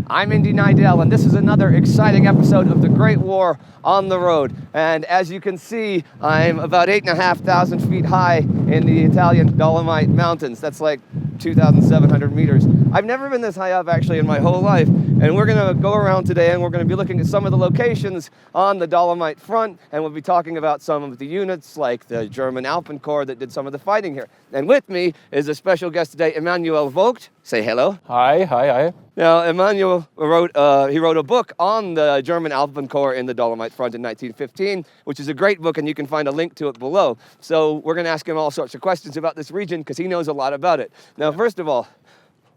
I'm Indy Nidell, and this is another exciting episode of The Great War on the Road. And as you can see, I'm about 8,500 feet high in the Italian Dolomite Mountains. That's like 2,700 meters. I've never been this high up actually in my whole life, and we're going to go around today and we're going to be looking at some of the locations on the Dolomite front, and we'll be talking about some of the units like the German Alpenkorps that did some of the fighting here. And with me is a special guest today, Emmanuel Vogt. Say hello. Hi. Now, Emmanuel wrote a book on the German Alpenkorps in the Dolomite front in 1915, which is a great book, and you can find a link to it below. So we're going to ask him all sorts of questions about this region because he knows a lot about it. Now, first of all,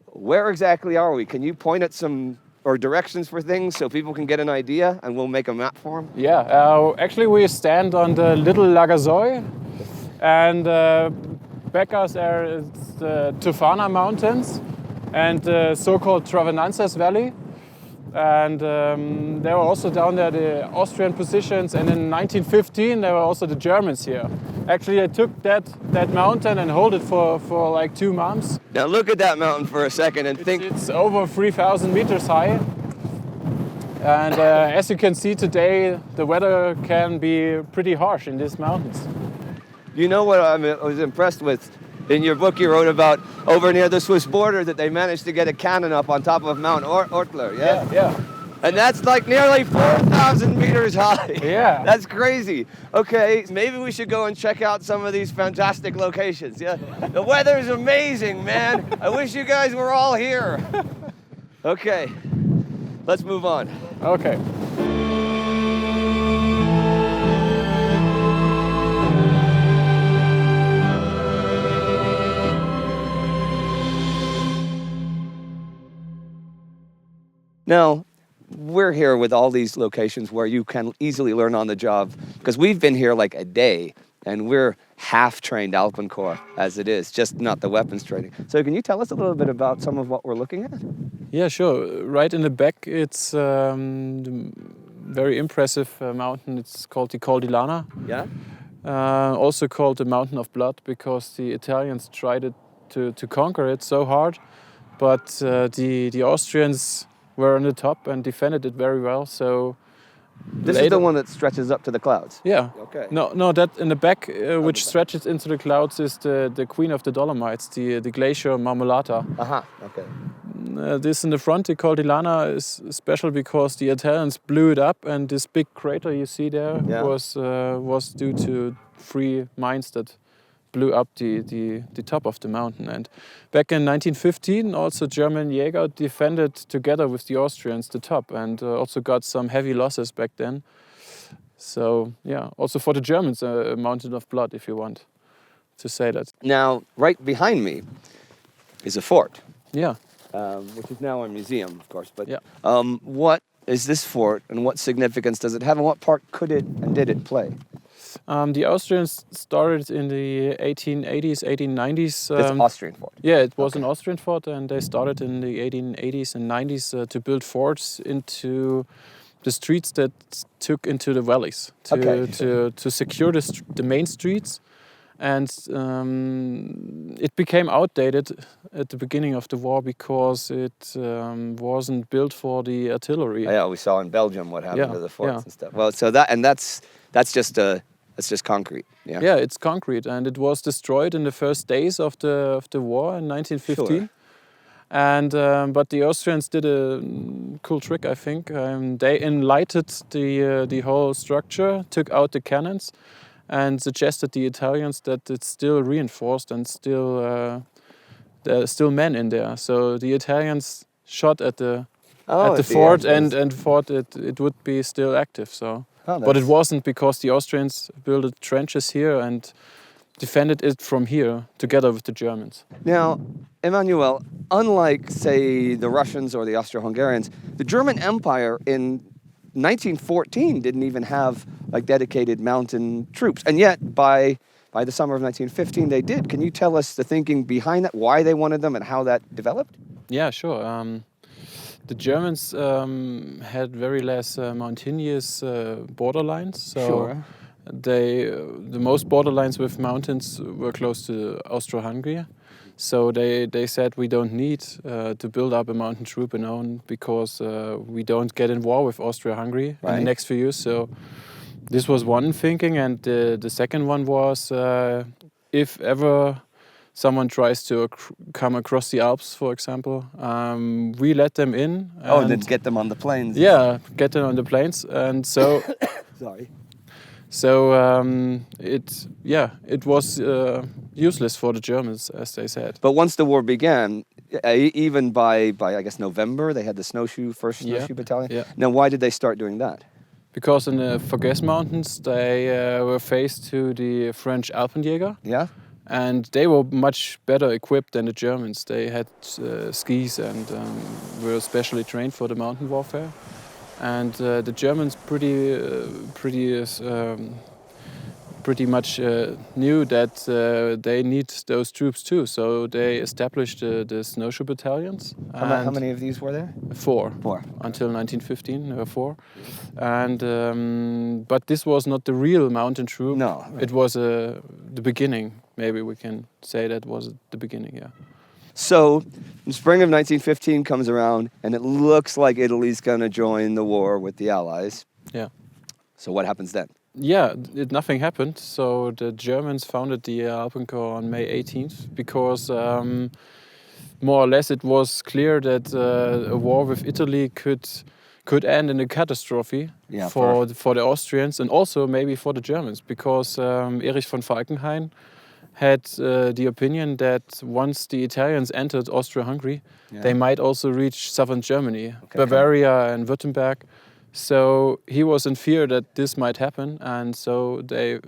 where exactly are we? Can you point at some directions for things so people can get an idea, and we'll make a map for them? Yeah, actually we stand on the little Lagazuoi, and back us there is the Tofana Mountains and the so-called Travenances Valley. And there were also down there the Austrian positions, and in 1915 there were also the Germans here. Actually, I took that mountain and hold it for like 2 months. Now look at that mountain for a second and think. It's over 3,000 meters high. And as you can see today, the weather can be pretty harsh in these mountains. You know what I was impressed with? In your book you wrote about over near the Swiss border that they managed to get a cannon up on top of Mount Ortler, yeah? Yeah. And that's like nearly 4,000 meters high. Yeah. That's crazy. Okay, maybe we should go and check out some of these fantastic locations, yeah? The weather's amazing, man. I wish you guys were all here. Okay, let's move on. Okay. Now, we're here with all these locations where you can easily learn on the job, because we've been here like a day, and we're half-trained Alpenkorps as it is, just not the weapons training. So can you tell us a little bit about some of what we're looking at? Yeah, sure. Right in the back, it's the very impressive mountain. It's called the Col di Lana. Yeah? Also called the Mountain of Blood, because the Italians tried to conquer it so hard, but the Austrians were on the top and defended it very well. So this is the one that stretches up to the clouds? Yeah. Okay. No, that in the back, which stretches into the clouds, is the queen of the Dolomites, the glacier Marmolata. Aha, okay. This in the front, the Col di Lana, is special because the Italians blew it up, and this big crater you see there was due to 3 mines that blew up the top of the mountain. And back in 1915, also German Jäger defended together with the Austrians the top, and also got some heavy losses back then. So yeah, also for the Germans, a mountain of blood, if you want to say that. Now, right behind me is a fort. Yeah. Which is now a museum, of course. But yeah. What is this fort, and what significance does it have, and what part could it and did it play? The Austrians started in the 1880s, 1890s. It's an Austrian fort? Yeah, it was an Austrian fort, and they started in the 1880s and 90s to build forts into the streets that took into the valleys to secure the main streets. And it became outdated at the beginning of the war because it wasn't built for the artillery. Yeah, we saw in Belgium what happened to the forts and stuff. Well, so that's just concrete. Yeah. Yeah, it's concrete, and it was destroyed in the first days of the war in 1915. Sure. And but the Austrians did a cool trick, I think. They enlightened the whole structure, took out the cannons, and suggested the Italians that it's still reinforced and still there are still men in there. So the Italians shot at the fort and thought it would be still active. So, but it wasn't, because the Austrians built trenches here and defended it from here together with the Germans. Now, Emmanuel, unlike, say, the Russians or the Austro-Hungarians, the German Empire in 1914 didn't even have like dedicated mountain troops, and yet by the summer of 1915 they did. Can you tell us the thinking behind that, why they wanted them and how that developed? Yeah, sure. The Germans had very less mountainous borderlines, so the most borderlines with mountains were close to Austro-Hungary. So they said we don't need to build up a mountain troop alone because we don't get in war with Austria-Hungary in the next few years. So this was one thinking, and the second one was if ever someone tries to come across the Alps, for example, we let them in. And then get them on the planes. Yeah, get them on the planes, and so. Sorry. So it was useless for the Germans, as they said. But once the war began, even by I guess November, they had the first snowshoe battalion. Yeah. Now, why did they start doing that? Because in the Vosges Mountains, they were faced to the French Alpenjäger. Yeah. And they were much better equipped than the Germans. They had skis and were specially trained for the mountain warfare. And the Germans pretty much knew that they need those troops too. So they established the snowshoe battalions. How many of these were there? Four. Four. Until 1915, there were four. And but this was not the real mountain troop. No. It was the beginning. Maybe we can say that was the beginning. Yeah. So, the spring of 1915 comes around, and it looks like Italy's going to join the war with the Allies. Yeah. So what happens then? Yeah, nothing happened. So the Germans founded the Alpenkorps on May 18th because more or less it was clear that a war with Italy could end in a catastrophe for the Austrians and also maybe for the Germans, because Erich von Falkenhayn had the opinion that once the Italians entered Austria-Hungary, they might also reach southern Germany, Bavaria and Württemberg. So he was in fear that this might happen, and so they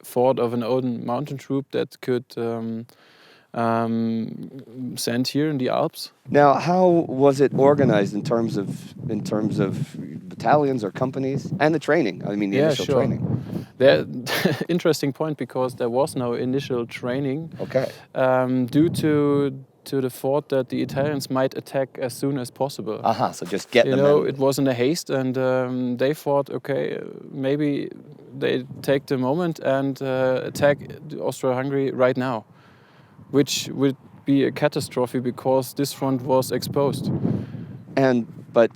thought of an old mountain troop that could send here in the Alps. Now, how was it organized in terms of battalions or companies and the training? I mean, the initial training. Interesting point, because there was no initial training. Okay. Due to the thought that the Italians might attack as soon as possible. So just get them in. It was in a haste, and they thought, okay, maybe they take the moment and attack Austria-Hungary right now, which would be a catastrophe because this front was exposed. But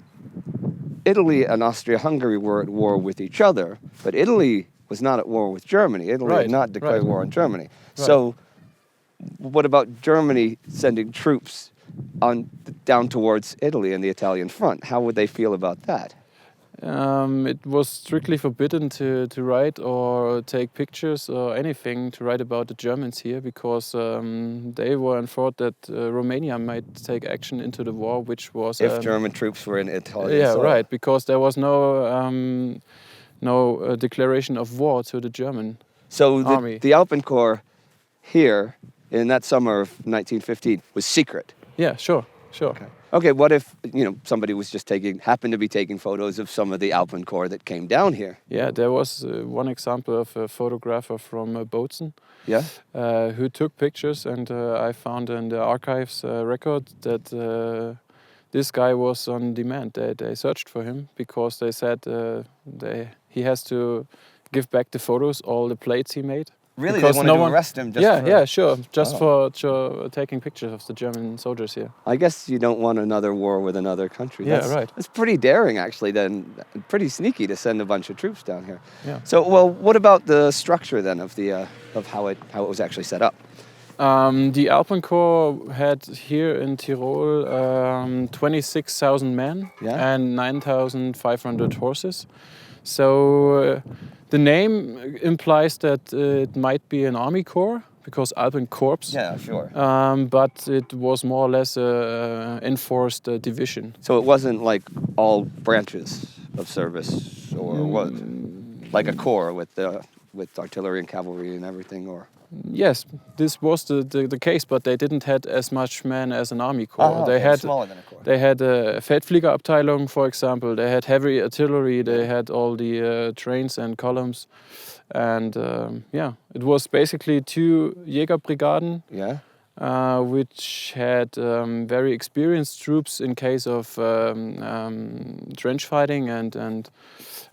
Italy and Austria-Hungary were at war with each other, but Italy was not at war with Germany. Italy had not declared war on Germany. Right. So what about Germany sending troops down towards Italy and the Italian front? How would they feel about that? It was strictly forbidden to write or take pictures or anything to write about the Germans here, because they were in thought that Romania might take action into the war, which was... If German troops were in Italy. Yeah, right, because there was no declaration of war to the German army. The Alpenkorps here in that summer of 1915 was secret. Yeah, sure. Okay, what if somebody was just happened to be taking photos of some of the Alpenkorps that came down here? Yeah, there was one example of a photographer from Bozen. Yeah. Who took pictures, and I found in the archives record that this guy was on demand. They searched for him because they said he has to give back the photos, all the plates he made. Really? Because they wanted to arrest him? For taking pictures of the German soldiers here. I guess you don't want another war with another country. Right. That's pretty daring, actually, then. Pretty sneaky to send a bunch of troops down here. Yeah. So, what about the structure then of how it was actually set up? The Alpenkorps had here in Tyrol 26,000 men and 9,500 horses. So the name implies that it might be an army corps, because Alpenkorps. Yeah, sure. But it was more or less an enforced division. So it wasn't like all branches of service, or what? Like a corps with artillery and cavalry and everything, or? Yes, this was the case, but they didn't have as much men as an army corps. They had smaller than a corps. They had a Feldfliegerabteilung, for example. They had heavy artillery. They had all the trains and columns, and it was basically 2 Jägerbrigaden. Yeah. Which had very experienced troops in case of trench fighting and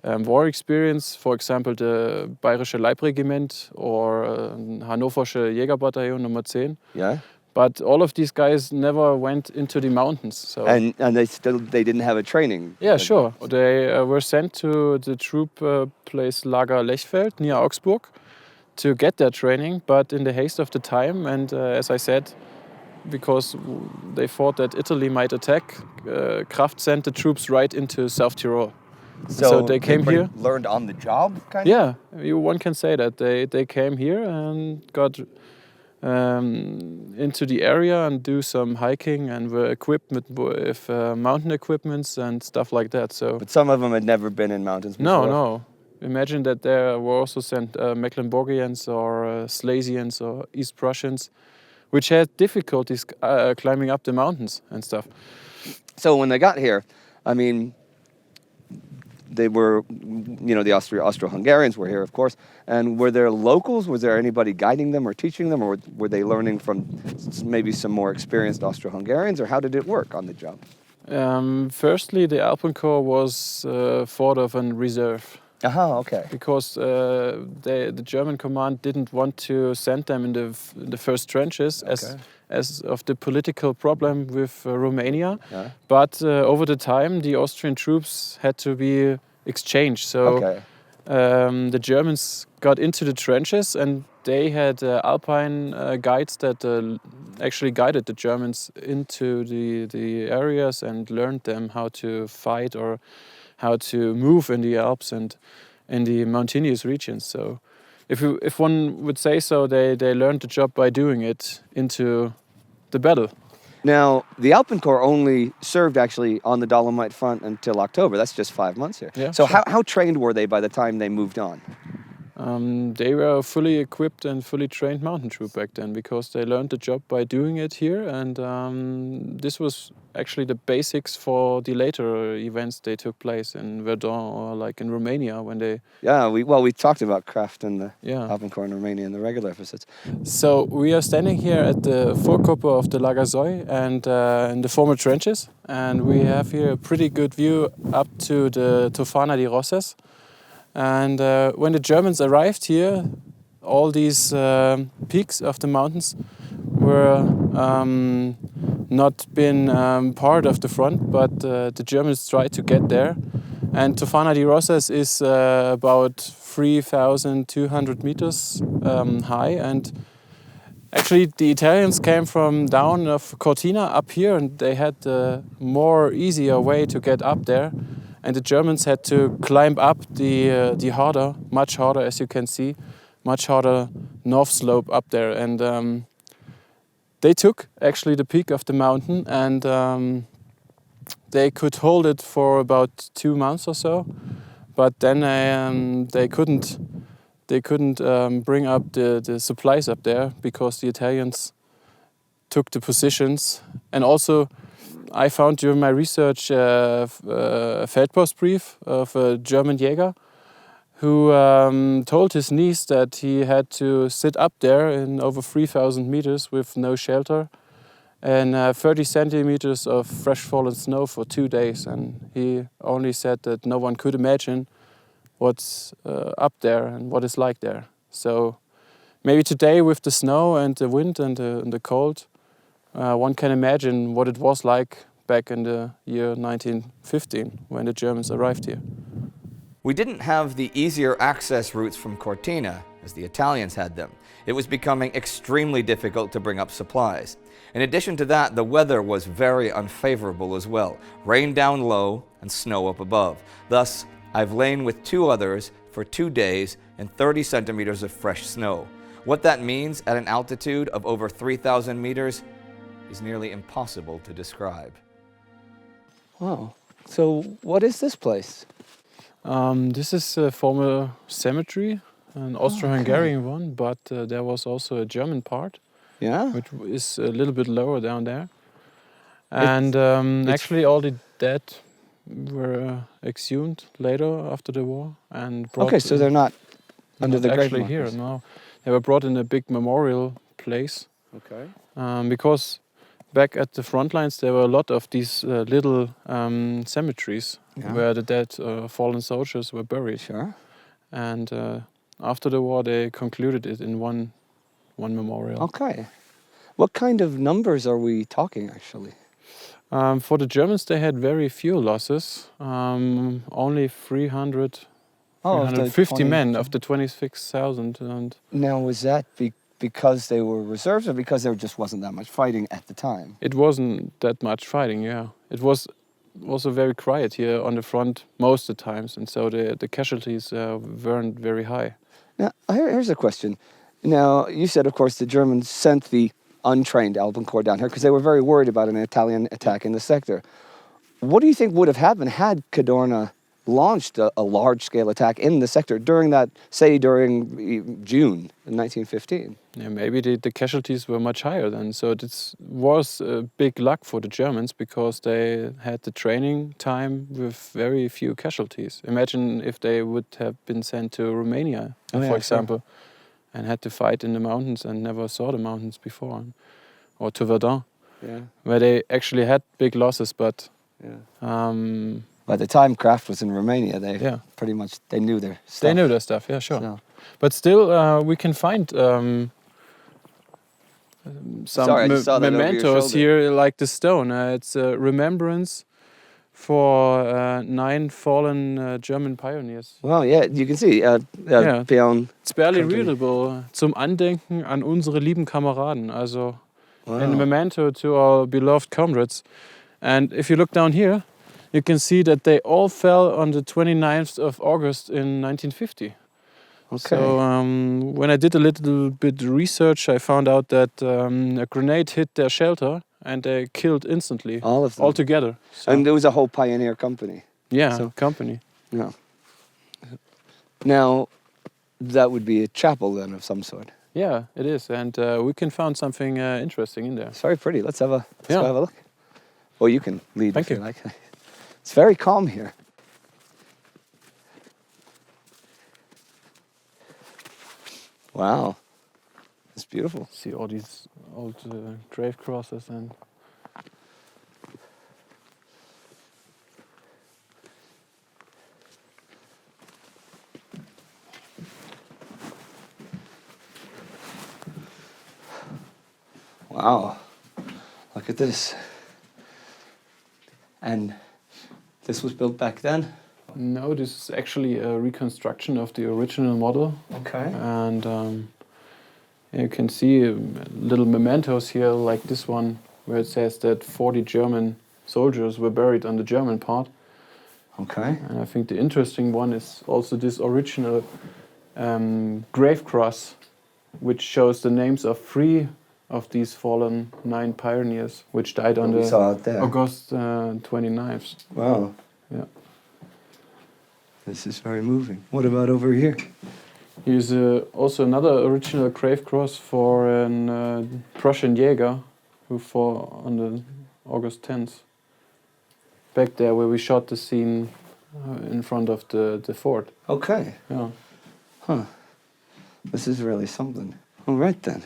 war experience. For example, the Bayerische Leibregiment or Hannoversche Jägerbataillon Nummer 10. Yeah. But all of these guys never went into the mountains. So And they didn't have a training. yeah, sure. They were sent to the troop place Lager Lechfeld near Augsburg to get their training, but in the haste of the time, and as I said, because they thought that Italy might attack, Kraft sent the troops right into South Tyrol. So they came here. Learned on the job, kind of? Yeah, one can say that. They came here and got into the area and do some hiking and were equipped with mountain equipments and stuff like that. So, But some of them had never been in mountains before. no. Imagine that there were also sent Mecklenburgians or Silesians or East Prussians, which had difficulties climbing up the mountains and stuff. So when they got here, I mean, they were, the Austro-Hungarians were here, of course. And were there locals? Was there anybody guiding them or teaching them? Or were they learning from maybe some more experienced Austro-Hungarians? Or how did it work on the job? Firstly, the Alpenkorps was thought of in reserve. Okay. Because the German command didn't want to send them in the first trenches as of the political problem with Romania. Yeah. But over the time, the Austrian troops had to be exchanged. So the Germans got into the trenches, and they had Alpine guides that actually guided the Germans into the areas and learned them how to fight or how to move in the Alps and in the mountainous regions. So if one would say so, they learned the job by doing it into the battle. Now, the Alpenkorps only served actually on the Dolomite front until October. That's just 5 months here. Yeah, so sure. how trained were they by the time they moved on? They were a fully equipped and fully trained mountain troop back then, because they learned the job by doing it here, and this was actually the basics for the later events they took place in Verdun or like in Romania when they... Yeah, we talked about Kraft and the Alpenkorps in Romania in the regular episodes. So we are standing here at the Vorkuppe of the Lagazuoi and in the former trenches, and we have here a pretty good view up to the Tofana di Rosses. And when the Germans arrived here, all these peaks of the mountains were not been part of the front, but the Germans tried to get there. And Tofana di Rosses is about 3,200 meters high. And actually the Italians came from down of Cortina up here, and they had a easier way to get up there. And the Germans had to climb up the harder, much harder, as you can see, much harder north slope up there. And they took actually the peak of the mountain, and they could hold it for about 2 months or so. But then they couldn't bring up the supplies up there because the Italians took the positions. And also, I found during my research a Feldpostbrief of a German Jäger who told his niece that he had to sit up there in over 3,000 meters with no shelter and 30 centimeters of fresh fallen snow for 2 days. And he only said that no one could imagine what's up there and what it's like there. So maybe today with the snow and the wind and the cold, one can imagine what it was like back in the year 1915 when the Germans arrived here. We didn't have the easier access routes from Cortina as the Italians had them. It was becoming extremely difficult to bring up supplies. In addition to that, the weather was very unfavorable as well. Rain down low and snow up above. Thus, I've lain with 2 others for 2 days in 30 centimeters of fresh snow. What that means at an altitude of over 3,000 meters is nearly impossible to describe. Wow. So what is this place? This is a former cemetery, an Austro-Hungarian one, but there was also a German part, which is a little bit lower down there. And actually all the dead were exhumed later after the war and brought... Okay, so they're not under the grave actually here, no. They were brought in a big memorial place. Okay. Because back at the front lines there were a lot of these little cemeteries where the dead fallen soldiers were buried. Sure. And after the war they concluded it in one memorial. Okay. What kind of numbers are we talking, actually? For the Germans, they had very few losses. Only 300, Oh, of the 350 20 men of the 26,000. And Now, was that because they were reserves or because there just wasn't that much fighting at the time? it wasn't that much fighting, yeah. It was also very quiet here on the front most of the times, and so the casualties weren't very high. Now, here's a question. Now, you said, of course, the Germans sent the untrained Alpenkorps down here because they were very worried about an Italian attack in the sector. What do you think would have happened had Cadorna launched a large-scale attack in the sector during that, say, during June 1915? Yeah, maybe the casualties were much higher then. So this was a big luck for the Germans because they had the training time with very few casualties. Imagine if they would have been sent to Romania, for example, and had to fight in the mountains and never saw the mountains before, or to Verdun, where they actually had big losses, but by the time Kraft was in Romania, they pretty much knew their stuff. They knew their stuff, yeah, sure. So. But still, we can find some mementos here, like the stone. It's a remembrance for 9 fallen German pioneers. Well, yeah, you can see. It's barely readable. Zum Andenken an unsere lieben Kameraden. Also, a memento to our beloved comrades. And if you look down here, you can see that they all fell on the 29th of August in 1950. Okay. So when I did a little bit research, I found out that a grenade hit their shelter and they killed instantly. All of them? All together. So. And there was a whole pioneer company? Yeah, company. Yeah. Now, that would be a chapel then of some sort? Yeah, it is. And we can find something interesting in there. It's very pretty. Let's go have a look. Well, you can lead Thank if you. you like. It's very calm here. Wow. It's beautiful. See all these old grave crosses and... Wow. Look at this. And this was built back then? No, this is actually a reconstruction of the original model. Okay. And you can see little mementos here, like this one, where it says that 40 German soldiers were buried on the German part. Okay. And I think the interesting one is also this original grave cross, which shows the names of 3 of these fallen 9 pioneers, which died on August 29th. Wow. Yeah. This is very moving. What about over here? Here's also another original grave cross for a Prussian Jäger who fought on the August 10th. Back there where we shot the scene in front of the fort. Okay. Yeah. Huh. This is really something. All right then.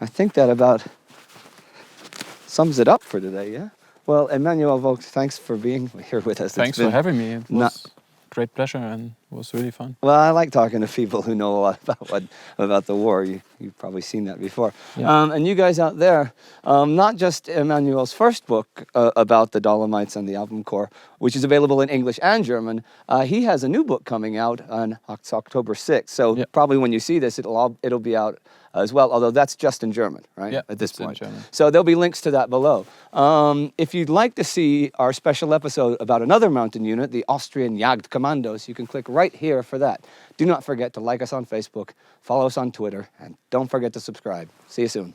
I think that about sums it up for today, yeah? Well, Emmanuel Vogt, thanks for being here with us. Thanks for having me. It was a great pleasure and it was really fun. Well, I like talking to people who know a lot about the war. You've probably seen that before. Yeah. And you guys out there, not just Emmanuel's first book about the Dolomites and the Alpenkorps, which is available in English and German, he has a new book coming out on October 6th. So probably when you see this, it'll be out as well, although that's just in German, right? Yeah, at this point. In German. So there'll be links to that below. If you'd like to see our special episode about another mountain unit, the Austrian Jagdkommandos, you can click right here for that. Do not forget to like us on Facebook, follow us on Twitter, and don't forget to subscribe. See you soon.